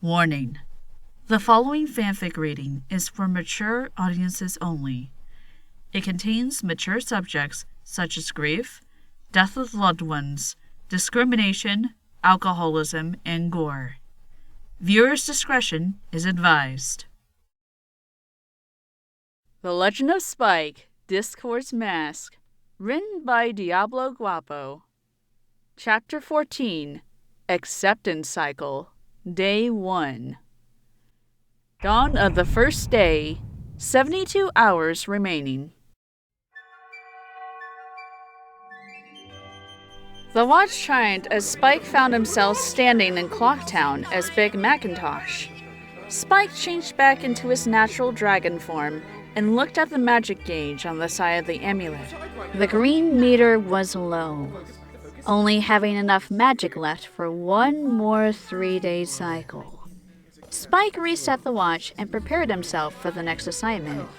Warning: the following fanfic reading is for mature audiences only. It contains mature subjects such as grief, death of loved ones, discrimination, alcoholism, and gore. Viewers' discretion is advised. The Legend of Spike, Discord's Mask, written by DiabloGuapo. Chapter 14, Acceptance Cycle, Day 1. Dawn of the first day, 72 hours remaining. The watch chimed as Spike found himself standing in Clocktown as Big Macintosh. Spike changed back into his natural dragon form and looked at the magic gauge on the side of the amulet. The green meter was low, only having enough magic left for one more 3-day cycle. Spike reset the watch and prepared himself for the next assignment.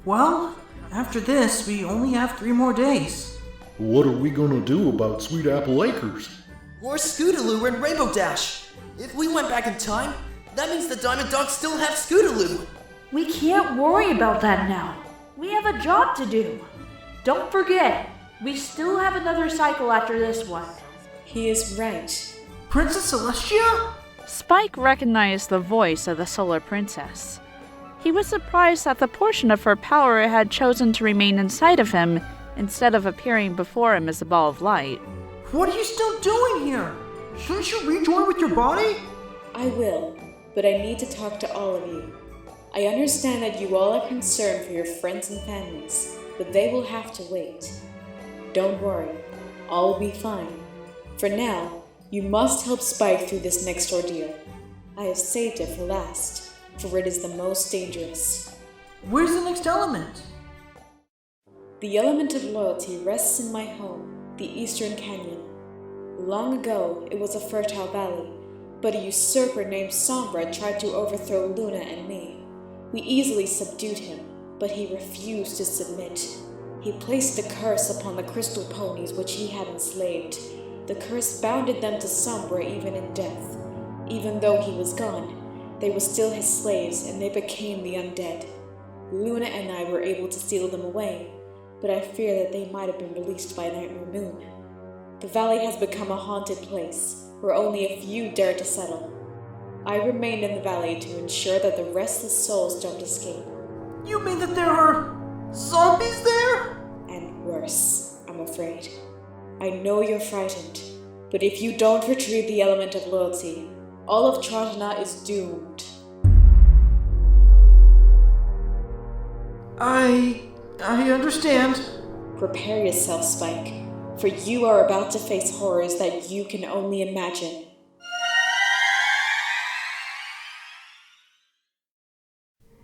Well, after this, we only have 3 more days. What are we gonna do about Sweet Apple Acres? Or Scootaloo and Rainbow Dash. If we went back in time, that means the Diamond Dogs still have Scootaloo. We can't worry about that now. We have a job to do. Don't forget, we still have another cycle after this one. He is right. Princess Celestia? Spike recognized the voice of the Solar Princess. He was surprised that the portion of her power had chosen to remain inside of him instead of appearing before him as a ball of light. What are you still doing here? Shouldn't you rejoin with your body? I will, but I need to talk to all of you. I understand that you all are concerned for your friends and families, but they will have to wait. Don't worry, all will be fine. For now, you must help Spike through this next ordeal. I have saved it for last, for it is the most dangerous. Where's the next element? The element of loyalty rests in my home, the Eastern Canyon. Long ago, it was a fertile valley, but a usurper named Sombra tried to overthrow Luna and me. We easily subdued him, but he refused to submit. He placed a curse upon the crystal ponies which he had enslaved. The curse bounded them to Sombra even in death. Even though he was gone, they were still his slaves and they became the undead. Luna and I were able to steal them away, but I fear that they might have been released by Nightmare Moon. The valley has become a haunted place, where only a few dare to settle. I remained in the valley to ensure that the restless souls don't escape. You mean that there are zombies there? And worse, I'm afraid. I know you're frightened, but if you don't retrieve the element of loyalty, all of Trotana is doomed. I understand. Prepare yourself, Spike, for you are about to face horrors that you can only imagine.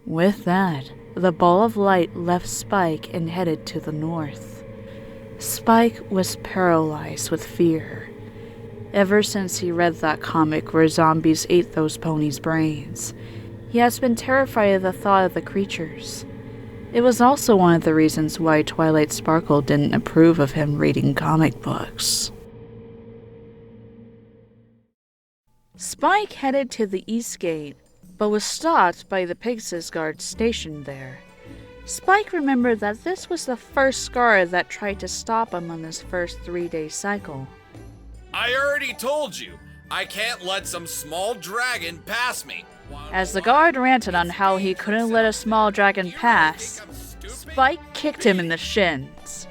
With that, the ball of light left Spike and headed to the north. Spike was paralyzed with fear. Ever since he read that comic where zombies ate those ponies' brains, he has been terrified of the thought of the creatures. It was also one of the reasons why Twilight Sparkle didn't approve of him reading comic books. Spike headed to the east gate, but was stopped by the Pegasus guard stationed there. Spike remembered that this was the first guard that tried to stop him on his first 3-day cycle. I already told you, I can't let some small dragon pass me. As the guard ranted on how he couldn't let a small dragon pass, Spike kicked him in the shins.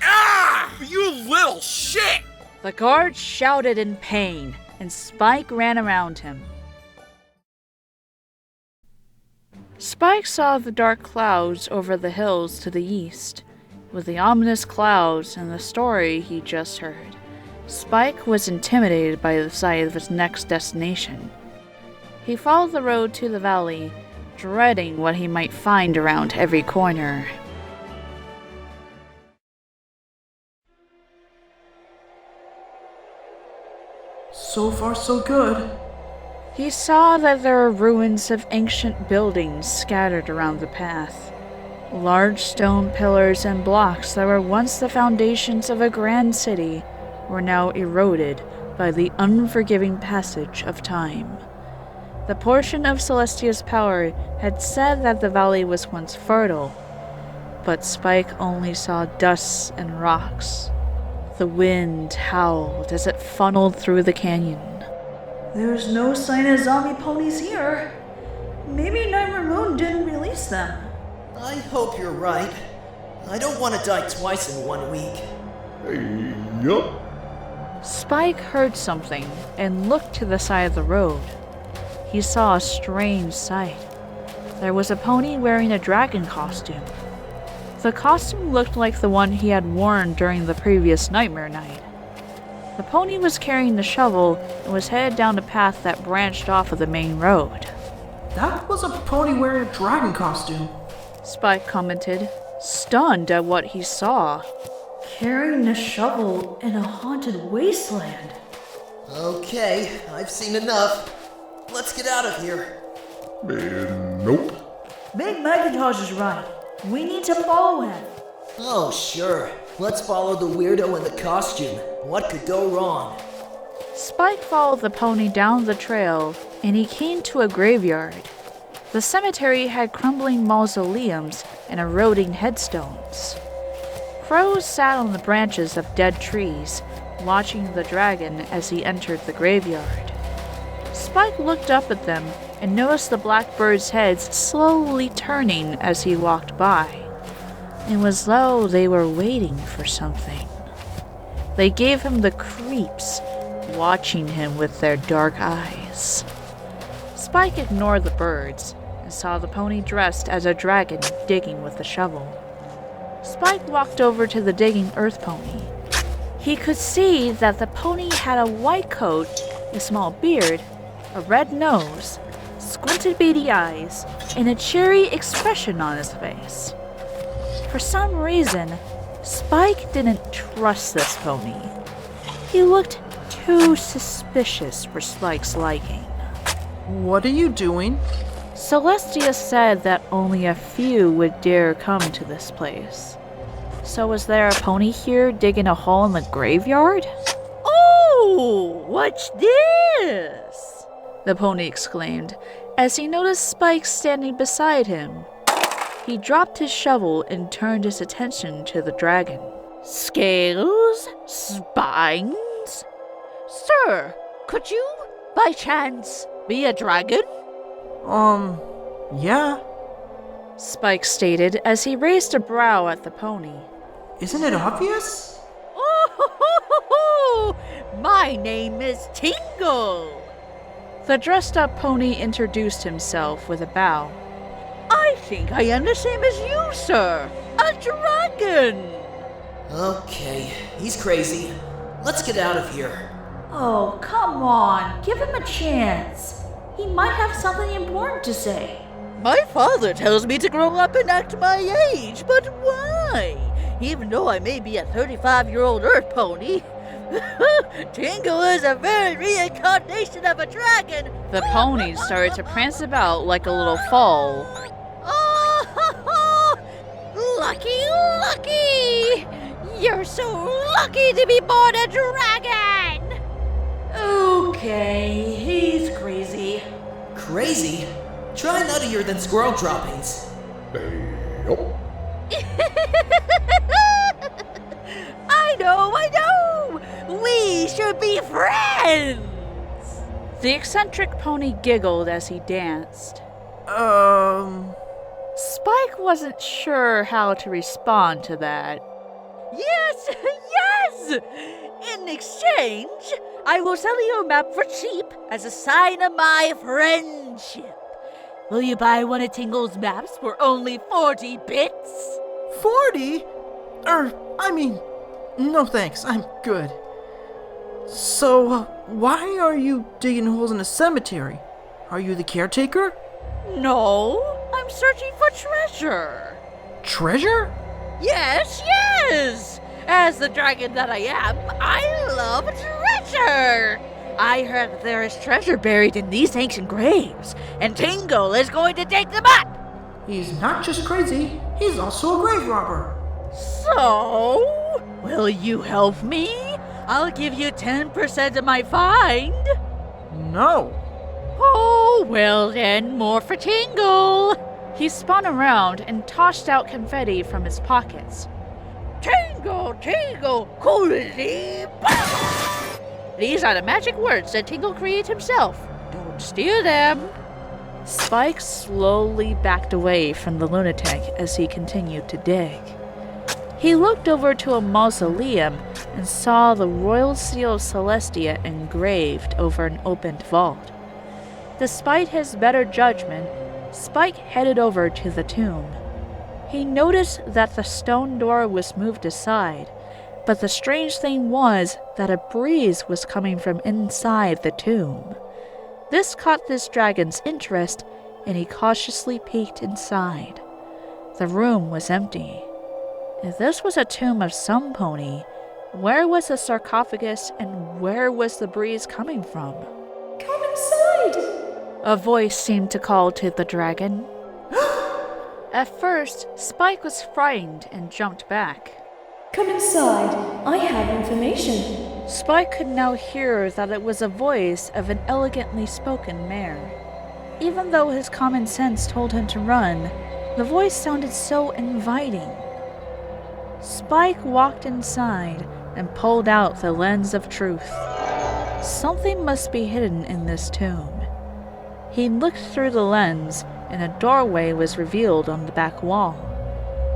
Ah! You little shit! The guard shouted in pain, and Spike ran around him. Spike saw the dark clouds over the hills to the east. With the ominous clouds and the story he just heard, Spike was intimidated by the sight of his next destination. He followed the road to the valley, dreading what he might find around every corner. So far, so good. He saw that there were ruins of ancient buildings scattered around the path. Large stone pillars and blocks that were once the foundations of a grand city were now eroded by the unforgiving passage of time. The portion of Celestia's power had said that the valley was once fertile, but Spike only saw dust and rocks. The wind howled as it funneled through the canyon. There's no sign of zombie ponies here. Maybe Nightmare Moon didn't release them. I hope you're right. I don't want to die twice in 1 week. Hey, yup. Spike heard something and looked to the side of the road. He saw a strange sight. There was a pony wearing a dragon costume. The costume looked like the one he had worn during the previous nightmare night. The pony was carrying the shovel and was headed down a path that branched off of the main road. That was a pony wearing a dragon costume. Spike commented, stunned at what he saw. Carrying a shovel in a haunted wasteland. Okay, I've seen enough. Let's get out of here. Nope. Big Macintosh is right. We need to follow him. Oh, sure. Let's follow the weirdo in the costume. What could go wrong? Spike followed the pony down the trail, and he came to a graveyard. The cemetery had crumbling mausoleums and eroding headstones. Crows sat on the branches of dead trees, watching the dragon as he entered the graveyard. Spike looked up at them and noticed the black birds' heads slowly turning as he walked by. It was though they were waiting for something. They gave him the creeps, watching him with their dark eyes. Spike ignored the birds and saw the pony dressed as a dragon digging with a shovel. Spike walked over to the digging earth pony. He could see that the pony had a white coat, a small beard, a red nose, squinted beady eyes, and a cheery expression on his face. For some reason, Spike didn't trust this pony. He looked too suspicious for Spike's liking. What are you doing? Celestia said that only a few would dare come to this place. So was there a pony here digging a hole in the graveyard? Oh, what's this? The pony exclaimed as he noticed Spike standing beside him. He dropped his shovel and turned his attention to the dragon. Scales? Spines? Sir, could you, by chance, be a dragon? Yeah. Spike stated as he raised a brow at the pony. Isn't it obvious? Oh, my name is Tingle. The dressed-up pony introduced himself with a bow. I think I am the same as you, sir. A dragon. Okay, he's crazy. Let's get out of here. Oh, come on. Give him a chance. He might have something important to say. My father tells me to grow up and act my age, but why? Even though I may be a 35-year-old earth pony, Tingle is a very reincarnation of a dragon. The pony started to prance about like a little foal. Oh, lucky, lucky! You're so lucky to be born a dragon! Okay, he's crazy. Crazy? Try nuttier than squirrel droppings. Yup. I know! We should be friends! The eccentric pony giggled as he danced. Spike wasn't sure how to respond to that. Yes! In exchange, I will sell you a map for cheap as a sign of my friendship. Will you buy one of Tingle's maps for only 40 bits? 40? No thanks, I'm good. So, why are you digging holes in a cemetery? Are you the caretaker? No, I'm searching for treasure. Treasure? Yes! As the dragon that I am, I love treasure! I heard that there is treasure buried in these ancient graves, and Tingle is going to dig them up! He's not just crazy, he's also a grave robber. So, will you help me? I'll give you 10% of my find. No. Oh, Oh, well then, more for Tingle. He spun around and tossed out confetti from his pockets. Tingle, Tingle, coolly. These are the magic words that Tingle creates himself. Don't steal them. Spike slowly backed away from the lunatic as he continued to dig. He looked over to a mausoleum and saw the royal seal of Celestia engraved over an opened vault. Despite his better judgment, Spike headed over to the tomb. He noticed that the stone door was moved aside, but the strange thing was that a breeze was coming from inside the tomb. This caught this dragon's interest, and he cautiously peeked inside. The room was empty. If this was a tomb of some pony, where was the sarcophagus and where was the breeze coming from? Come inside! A voice seemed to call to the dragon. At first, Spike was frightened and jumped back. Come inside. I have information. Spike could now hear that it was a voice of an elegantly spoken mare. Even though his common sense told him to run, the voice sounded so inviting. Spike walked inside and pulled out the lens of truth. Something must be hidden in this tomb. He looked through the lens, and a doorway was revealed on the back wall.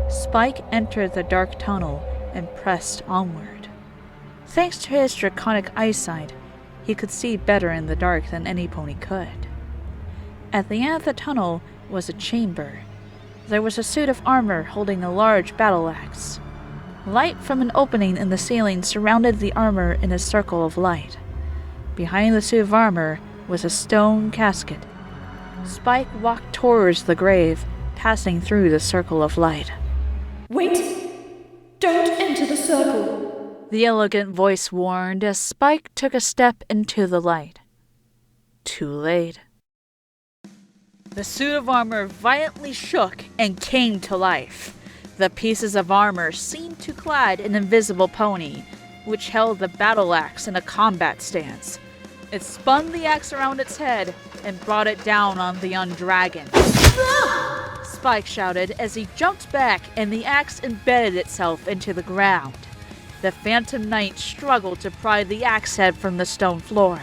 Spike entered the dark tunnel and pressed onward. Thanks to his draconic eyesight, he could see better in the dark than any pony could. At the end of the tunnel was a chamber. There was a suit of armor holding a large battle axe. Light from an opening in the ceiling surrounded the armor in a circle of light. Behind the suit of armor was a stone casket. Spike walked towards the grave, passing through the circle of light. Wait! Don't enter the circle! The elegant voice warned as Spike took a step into the light. Too late. The suit of armor violently shook and came to life. The pieces of armor seemed to clad an invisible pony, which held the battle axe in a combat stance. It spun the axe around its head and brought it down on the young dragon. Spike shouted as he jumped back and the axe embedded itself into the ground. The Phantom Knight struggled to pry the axe head from the stone floor.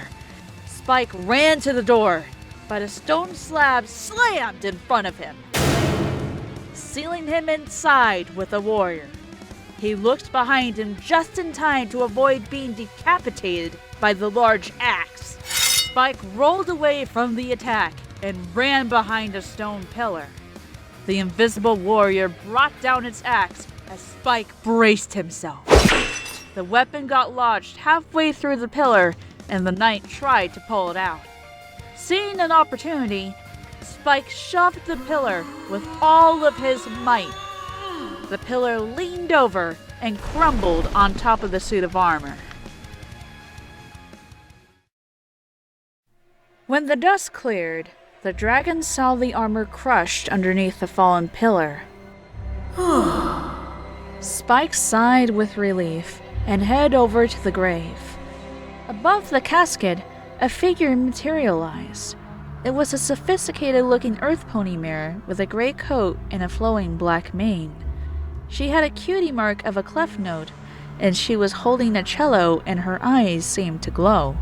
Spike ran to the door, but a stone slab slammed in front of him, sealing him inside with a warrior. He looked behind him just in time to avoid being decapitated by the large axe. Spike rolled away from the attack and ran behind a stone pillar. The invisible warrior brought down its axe as Spike braced himself. The weapon got lodged halfway through the pillar, and the knight tried to pull it out. Seeing an opportunity, Spike shoved the pillar with all of his might. The pillar leaned over and crumbled on top of the suit of armor. When the dust cleared, the dragon saw the armor crushed underneath the fallen pillar. Spike sighed with relief and headed over to the grave. Above the casket, a figure materialized. It was a sophisticated-looking earth pony mare with a gray coat and a flowing black mane. She had a cutie mark of a clef note, and she was holding a cello and her eyes seemed to glow.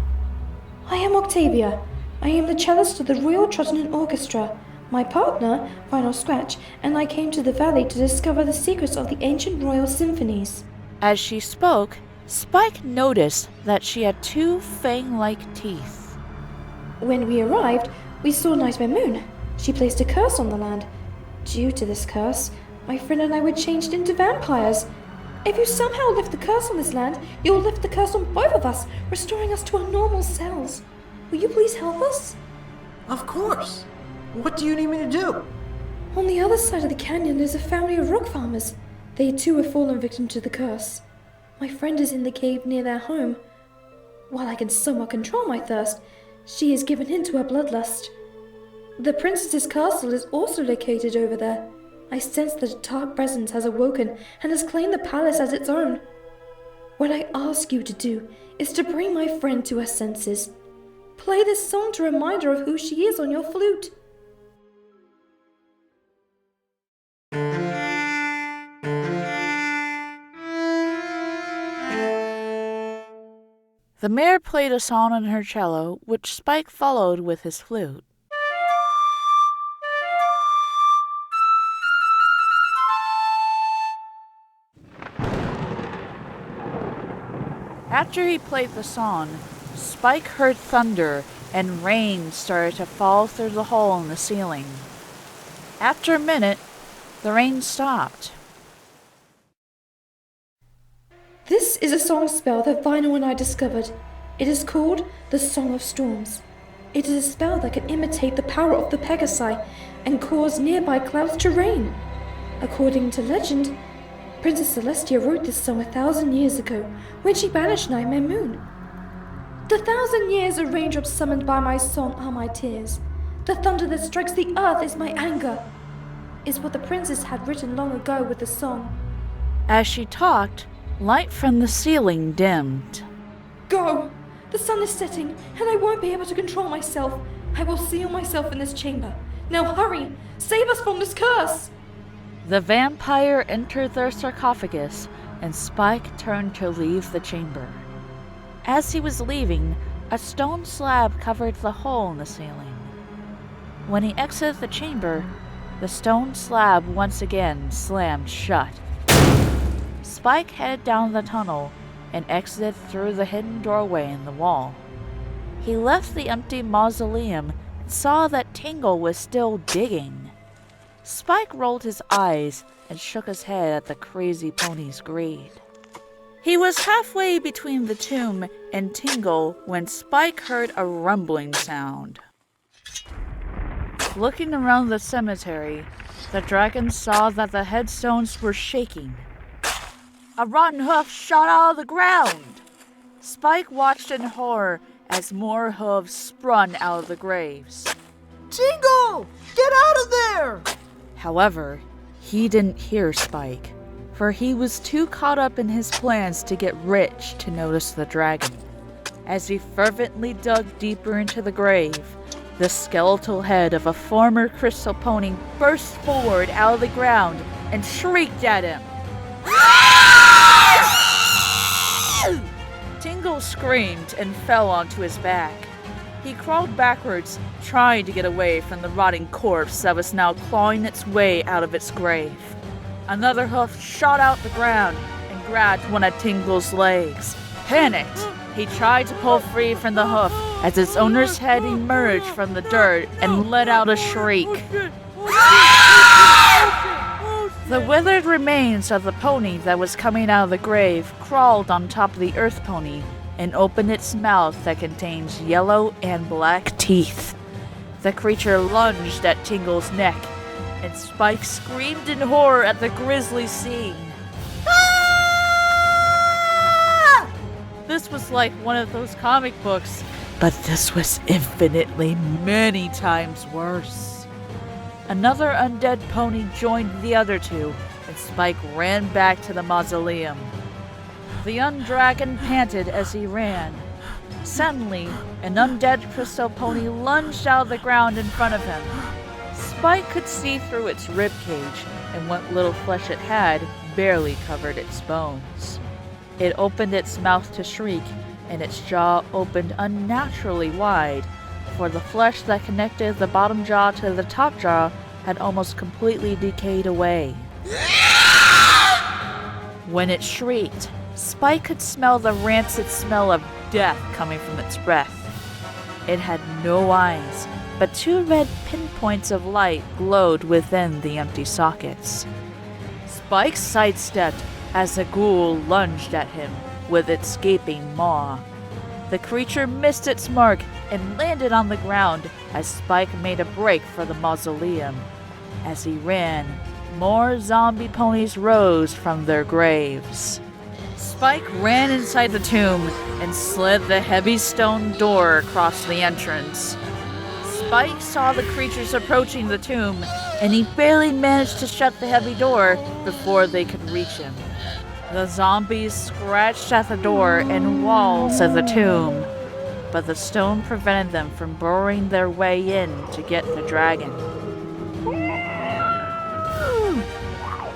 I am Octavia. I am the cellist of the Royal Trotton Orchestra. My partner, Final Scratch, and I came to the valley to discover the secrets of the ancient royal symphonies. As she spoke, Spike noticed that she had 2 fang-like teeth. When we arrived, we saw Nightmare Moon. She placed a curse on the land. Due to this curse, my friend and I were changed into vampires. If you somehow lift the curse on this land, you will lift the curse on both of us, restoring us to our normal selves. Will you please help us? Of course. What do you need me to do? On the other side of the canyon is a family of rock farmers. They too have fallen victim to the curse. My friend is in the cave near their home. While I can somewhat control my thirst, she is given in to her bloodlust. The princess's castle is also located over there. I sense that a dark presence has awoken and has claimed the palace as its own. What I ask you to do is to bring my friend to her senses. Play this song to remind her of who she is on your flute. The mayor played a song on her cello, which Spike followed with his flute. After he played the song, Spike heard thunder and rain started to fall through the hole in the ceiling. After a minute, the rain stopped. This is a song spell that Vinyl and I discovered. It is called the Song of Storms. It is a spell that can imitate the power of the Pegasi and cause nearby clouds to rain. According to legend, Princess Celestia wrote this song 1,000 years ago when she banished Nightmare Moon. The 1,000 years of raindrops summoned by my song are my tears. The thunder that strikes the earth is my anger, is what the princess had written long ago with the song. As she talked, light from the ceiling dimmed. Go! The sun is setting, and I won't be able to control myself. I will seal myself in this chamber. Now hurry! Save us from this curse! The vampire entered their sarcophagus, and Spike turned to leave the chamber. As he was leaving, a stone slab covered the hole in the ceiling. When he exited the chamber, the stone slab once again slammed shut. Spike headed down the tunnel and exited through the hidden doorway in the wall. He left the empty mausoleum and saw that Tingle was still digging. Spike rolled his eyes and shook his head at the crazy pony's greed. He was halfway between the tomb and Tingle when Spike heard a rumbling sound. Looking around the cemetery, the dragon saw that the headstones were shaking. A rotten hoof shot out of the ground! Spike watched in horror as more hooves sprung out of the graves. Tingle! Get out of there! However, he didn't hear Spike, for he was too caught up in his plans to get rich to notice the dragon. As he fervently dug deeper into the grave, the skeletal head of a former crystal pony burst forward out of the ground and shrieked at him. Tingle screamed and fell onto his back. He crawled backwards, trying to get away from the rotting corpse that was now clawing its way out of its grave. Another hoof shot out the ground and grabbed one of Tingle's legs. Panicked, he tried to pull free from the hoof as its owner's head emerged from the dirt and let out a shriek. The withered remains of the pony that was coming out of the grave crawled on top of the earth pony and opened its mouth that contains yellow and black teeth. The creature lunged at Tingle's neck, and Spike screamed in horror at the grisly scene. Ah! This was like one of those comic books, but this was infinitely many times worse. Another undead pony joined the other two, and Spike ran back to the mausoleum. The young dragon panted as he ran. Suddenly, an undead crystal pony lunged out of the ground in front of him. Spike could see through its ribcage, and what little flesh it had barely covered its bones. It opened its mouth to shriek, and its jaw opened unnaturally wide, for the flesh that connected the bottom jaw to the top jaw had almost completely decayed away. When it shrieked, Spike could smell the rancid smell of death coming from its breath. It had no eyes, but two red pinpoints of light glowed within the empty sockets. Spike sidestepped as the ghoul lunged at him with its gaping maw. The creature missed its mark and landed on the ground as Spike made a break for the mausoleum. As he ran, more zombie ponies rose from their graves. Spike ran inside the tomb and slid the heavy stone door across the entrance. Spike saw the creatures approaching the tomb, and he barely managed to shut the heavy door before they could reach him. The zombies scratched at the door and walls of the tomb. but the stone prevented them from burrowing their way in to get the dragon.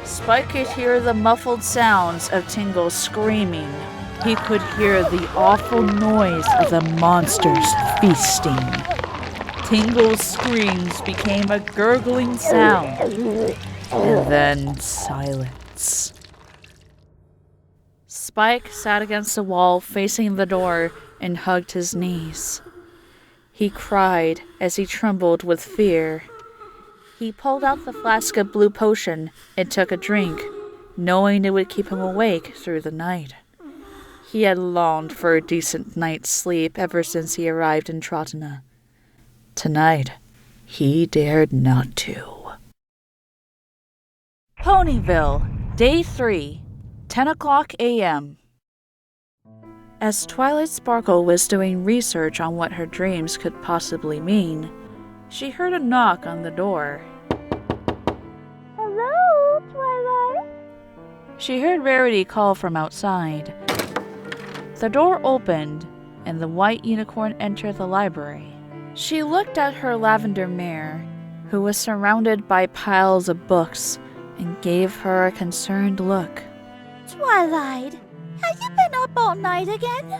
Spike could hear the muffled sounds of Tingle screaming. He could hear the awful noise of the monsters feasting. Tingle's screams became a gurgling sound, and then silence. Spike sat against the wall facing the door and hugged his knees. He cried as he trembled with fear. He pulled out the flask of blue potion and took a drink, knowing it would keep him awake through the night. He had longed for a decent night's sleep ever since he arrived in Trotana. Tonight, he dared not to. Ponyville, Day 3, 10 o'clock a.m. As Twilight Sparkle was doing research on what her dreams could possibly mean, she heard a knock on the door. Hello, Twilight? She heard Rarity call from outside. The door opened, and the white unicorn entered the library. She looked at her lavender mare, who was surrounded by piles of books, and gave her a concerned look. Twilight, have you been up all night again?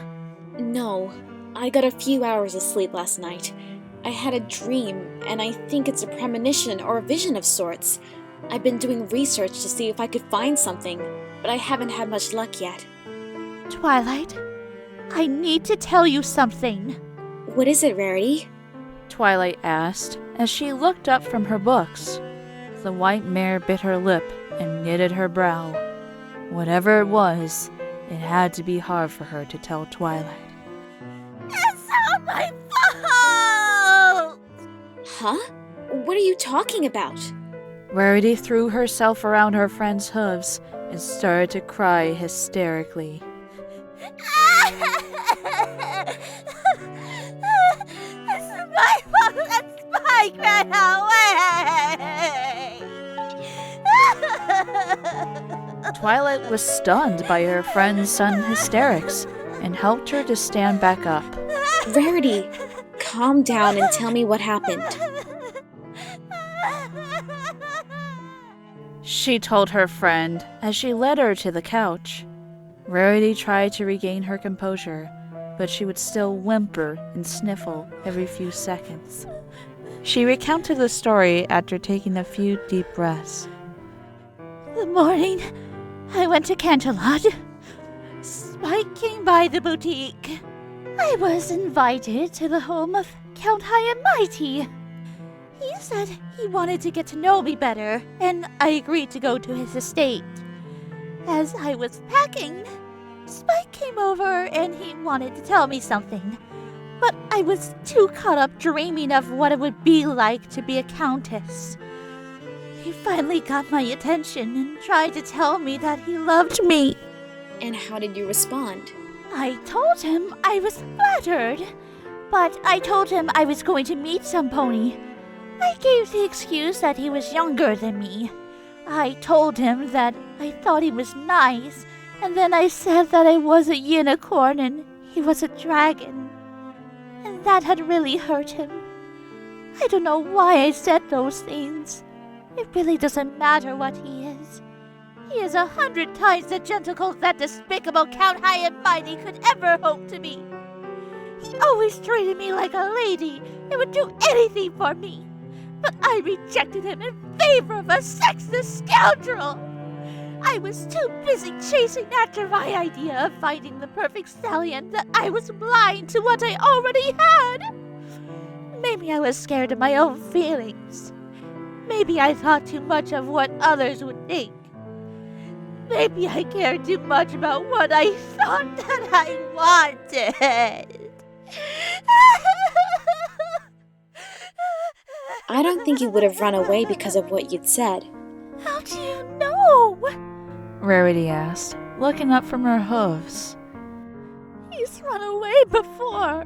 No, I got a few hours of sleep last night. I had a dream, and I think it's a premonition or a vision of sorts. I've been doing research to see if I could find something, but I haven't had much luck yet. Twilight, I need to tell you something. What is it, Rarity? Twilight asked as she looked up from her books. The white mare bit her lip and knitted her brow. Whatever it was, it had to be hard for her to tell Twilight. It's all my fault! Huh? What are you talking about? Rarity threw herself around her friend's hooves and started to cry hysterically. It's my fault that Spike ran away! Twilight was stunned by her friend's sudden hysterics and helped her to stand back up. Rarity, calm down and tell me what happened. She told her friend as she led her to the couch. Rarity tried to regain her composure, but she would still whimper and sniffle every few seconds. She recounted the story after taking a few deep breaths. The morning I went to Canterlot, Spike came by the boutique. I was invited to the home of Count High and Mighty. He said he wanted to get to know me better, and I agreed to go to his estate. As I was packing, Spike came over and he wanted to tell me something, but I was too caught up dreaming of what it would be like to be a countess. He finally got my attention and tried to tell me that he loved me. And how did you respond? I told him I was flattered, but I told him I was going to meet some pony. I gave the excuse that he was younger than me. I told him that I thought he was nice, and then I said that I was a unicorn and he was a dragon. And that had really hurt him. I don't know why I said those things. It really doesn't matter what he is. He is 100 times the gentleman that despicable Count High and Mighty could ever hope to be. He always treated me like a lady and would do anything for me. But I rejected him in favor of a sexist scoundrel. I was too busy chasing after my idea of finding the perfect stallion that I was blind to what I already had. Maybe I was scared of my own feelings. Maybe I thought too much of what others would think. Maybe I cared too much about what I thought that I wanted. I don't think you would have run away because of what you'd said. How do you know? Rarity asked, looking up from her hooves. He's run away before.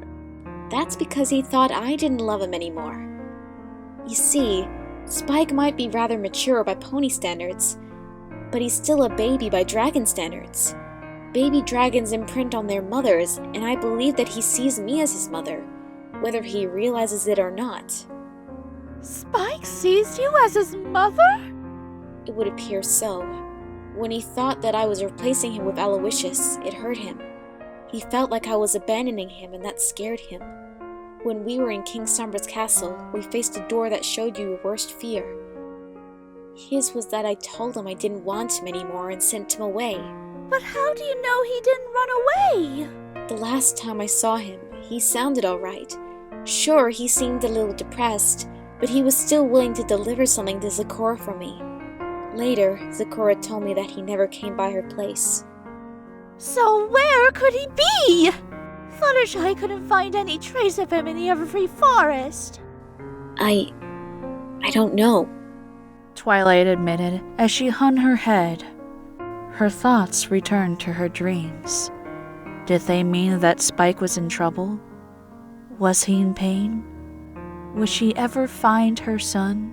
That's because he thought I didn't love him anymore. You see, Spike might be rather mature by pony standards, but he's still a baby by dragon standards. baby dragons imprint on their mothers, and I believe that he sees me as his mother, whether he realizes it or not. Spike sees you as his mother? It would appear so. When he thought that I was replacing him with Aloysius, it hurt him. He felt like I was abandoning him, and that scared him. When we were in King Sombra's castle, we faced a door that showed you your worst fear. His was that I told him I didn't want him anymore and sent him away. But how do you know he didn't run away? The last time I saw him, he sounded alright. Sure, he seemed a little depressed, but he was still willing to deliver something to Zecora for me. Later, Zecora told me that he never came by her place. So where could he be? Fluttershy couldn't find any trace of him in the Everfree Forest. I don't know, Twilight admitted as she hung her head. Her thoughts returned to her dreams. Did they mean that Spike was in trouble? Was he in pain? Would she ever find her son?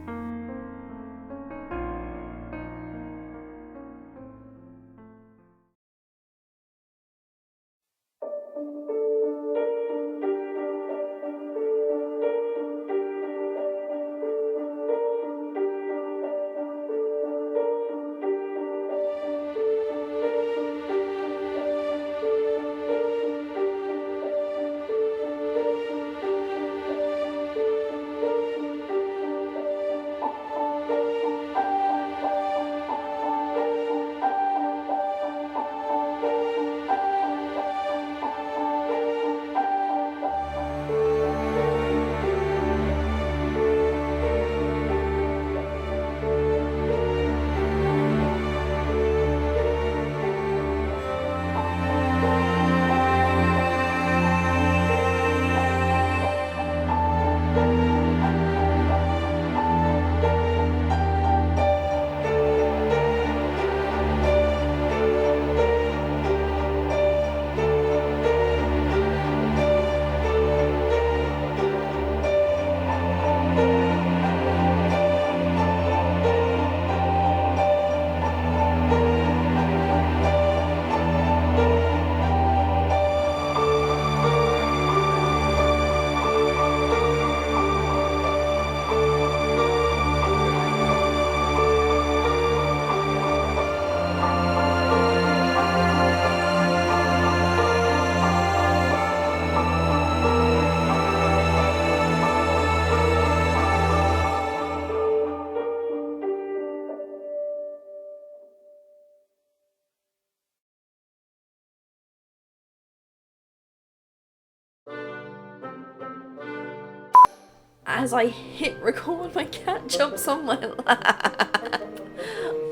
As I hit record, my cat jumps on my lap.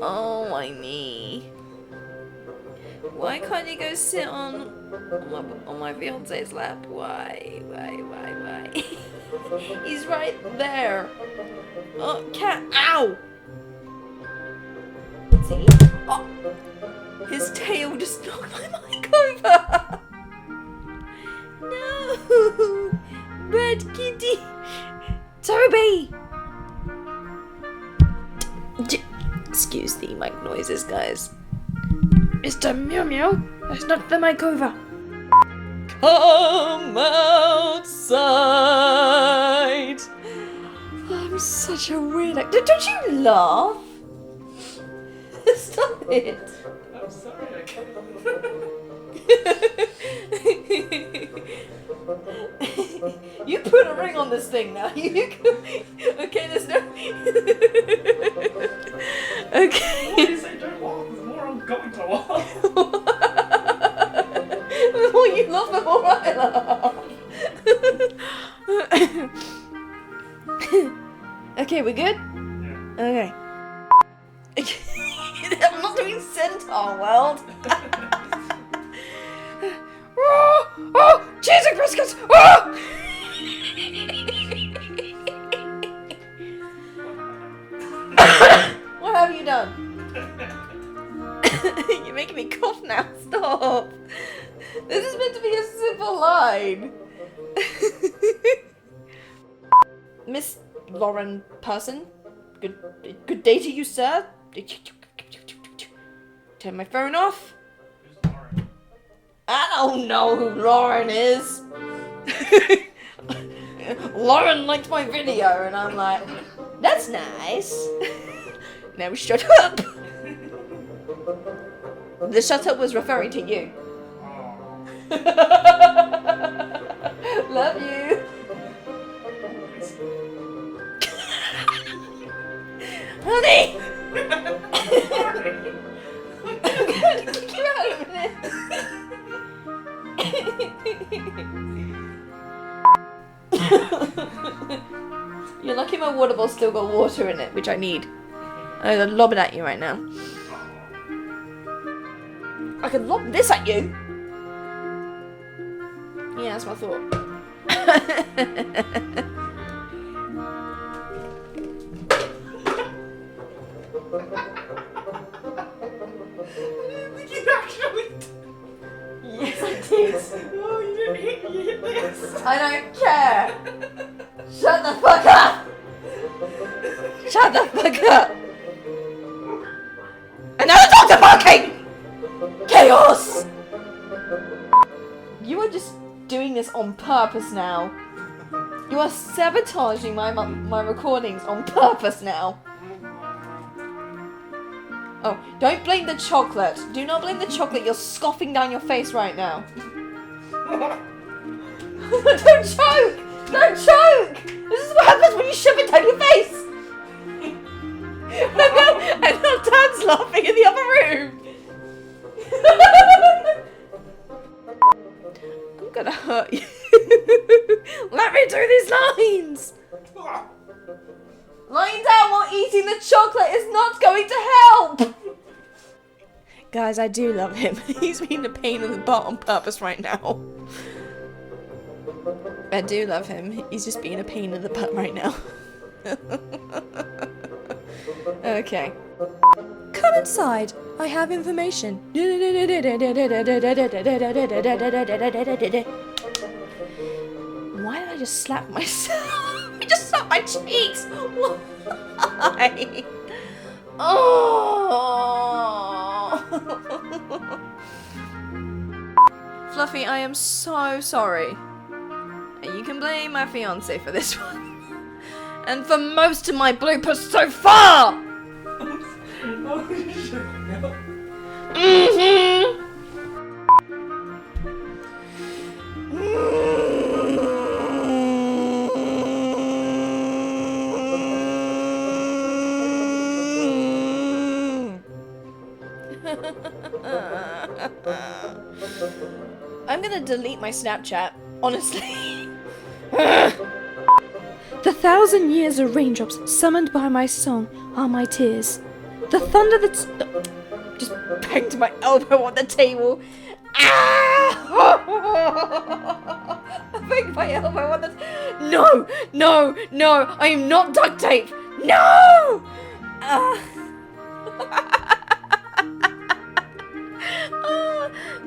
Oh, my knee. Why can't you go sit on my fiance's lap? Why? He's right there. Oh, cat, ow! See? Oh, his tail just knocked my mic over. No, bad kitty. Toby! Excuse the mic noises, guys. Mr. Meow Meow has knocked the mic over. Come outside! I'm such a weird actor. Don't you laugh? Stop it. I'm sorry, I can't. You put a ring on this thing now. Okay, there's no. Okay. The more you say don't walk, the more I'm going to walk. The more you laugh, the more I laugh. Okay, we good? Yeah. Okay. I'm not doing Centaur World. Oh, cheese and biscuits! Oh! What have you done? You're making me cough now. Stop. This is meant to be a simple line. Miss Lauren Person, good day to you, sir. Turn my phone off. Who's Lauren? I don't know who Lauren is. Lauren liked my video, and I'm like, that's nice. Now shut up. The shut up was referring to you. Love you. Honey! I'm gonna kick you out of it. You're lucky my water bottle still got water in it, which I need. I'm gonna lob it at you right now. I could lob this at you! Yeah, that's my thought. Did you actually? Yes, I did. Oh, you hit this. I don't care. Shut the fuck up. Shut the fuck up. And now the dogs are barking. Chaos. You are just doing this on purpose now. You are sabotaging my recordings on purpose now. Oh, don't blame the chocolate. Do not blame the chocolate. You're scoffing down your face right now. Don't choke! Don't choke! This is what happens when you shove it down your face! And now Dan's laughing in the other room! I'm gonna hurt you. Let me do these lines! Lying down while eating the chocolate is not going to help! Guys, I do love him. He's being a pain in the butt on purpose right now. I do love him. He's just being a pain in the butt right now. Okay. Come inside. I have information. Why did I just slap myself? I just slapped my cheeks. Why? Oh. Fluffy, I am so sorry. And you can blame my fiance for this one. And for most of my bloopers so far! I'm gonna delete my Snapchat, honestly. The 1,000 years of raindrops summoned by my song are my tears. The thunder that's... Just banged my elbow on the table. Ah! I banged my elbow on the... No! No! No! I am not duct tape! No!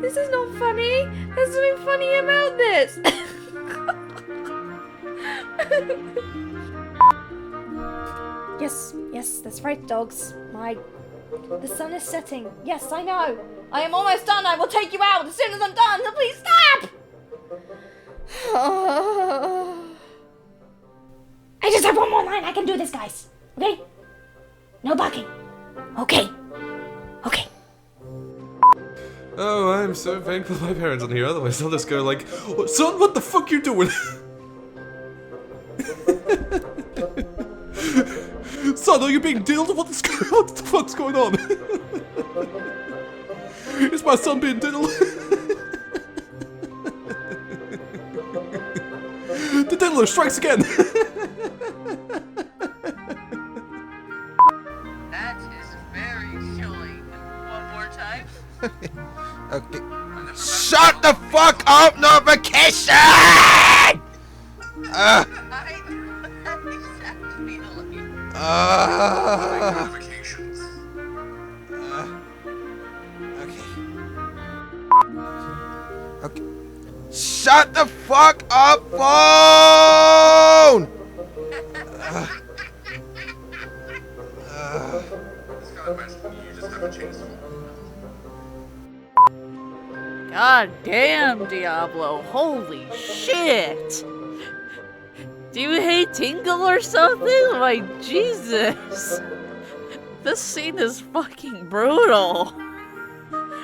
This is not funny. There's something funny about this. Yes, that's right, dogs. The sun is setting. Yes, I know. I am almost done. I will take you out as soon as I'm done. So please stop! I just have one more line. I can do this, guys. Okay? No barking. Okay. Oh, I'm so thankful my parents aren't here, otherwise they'll just go like, son, what the fuck you doing? Son, are you being diddled? What the fuck's going on? Is my son being diddled? The diddler strikes again! That is very chilling. One more time. Okay. Shut the fuck up, notification! Okay. Shut the fuck up, phone! God damn, Diablo. Holy shit. Do you hate Tingle or something? Like, Jesus. This scene is fucking brutal.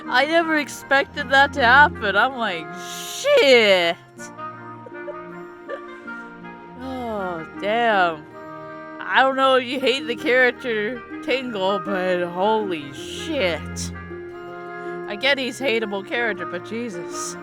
I never expected that to happen. I'm like, shit. Oh, damn. I don't know if you hate the character Tingle, but holy shit. I get he's hateable character, but Jesus.